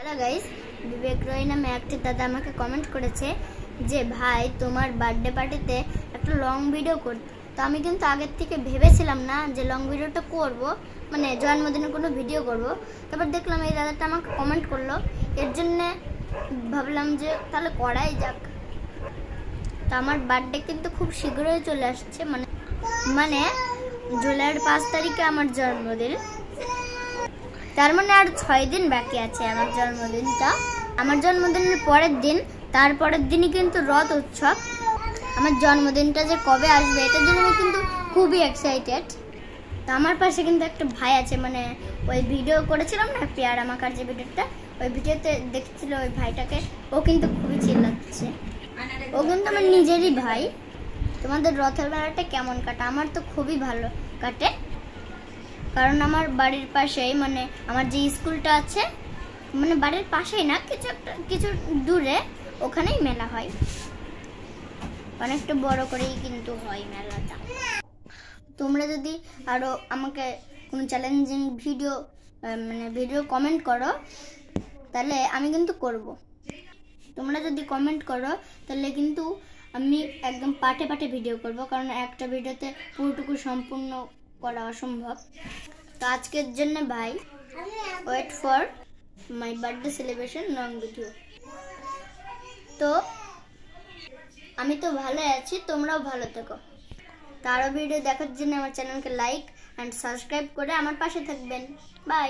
Hello guys, বিবেক রয় নামে একটা দাদা আমাকে কমেন্ট করেছে যে ভাই তোমার বার্থডে পার্টিতে একটা লং ভিডিও করতে। তো আমি কিন্তু আগের থেকে ভেবেছিলাম না যে লং ভিডিওটা করব, মানে জন্মদিনের কোনো ভিডিও করব। তারপর দেখলাম এই দাদাটা আমাকে কমেন্ট করলো, এর জন্য ভাবলাম যে তাহলে করাই যাক। তো আমার বার্থডে কিন্তু খুব শীঘ্রই চলে আসছে, মানে জুলাইয়ের 5 তারিখে আমার জন্মদিন। তার মানে আর 6 দিন বাকি আছে আমার জন্মদিনটা। আমার জন্মদিনের পরের দিন, তারপরের দিনই কিন্তু রথ উৎসব। আমার জন্মদিনটা যে কবে আসবে এটার জন্য আমি কিন্তু খুবই এক্সাইটেড। তো আমার পাশে কিন্তু একটা ভাই আছে, মানে ওই ভিডিও করেছিলাম না পেয়ারা মাখার যে ভিডিওটা, ওই ভিডিওতে দেখছিল ওই ভাইটাকে, ও কিন্তু খুবই চিল্লাচ্ছে। ও কিন্তু আমার নিজেরই ভাই। তোমাদের রথের মেলাটা কেমন কাটে? আমার তো খুবই ভালো কাটে, কারণ আমার বাড়ির পাশেই, মানে আমার যে স্কুলটা আছে, মানে বাড়ির পাশেই না, কিছু দূরে, ওখানেই মেলা হয়। অনেকটা বড় করেই কিন্তু হয় মেলাটা। তোমরা যদি আরো আমাকে কোনো চ্যালেঞ্জিং ভিডিও কমেন্ট করো, তাহলে আমি কিন্তু করব। তোমরা যদি কমেন্ট করো তাহলে কিন্তু আমি একদম পাটে পাটে ভিডিও করব, কারণ একটা ভিডিওতে পুরোটুকু সম্পূর্ণ করা অসম্ভব। তো আজকের জন্য ভাই, wait for my birthday celebration long video. তো আমি তো ভালো আছি, তোমরাও ভালো থেকো। তো আরো ভিডিও দেখার জন্য আমার চ্যানেলকে লাইক অ্যান্ড সাবস্ক্রাইব করে আমার পাশে থাকবেন। বাই।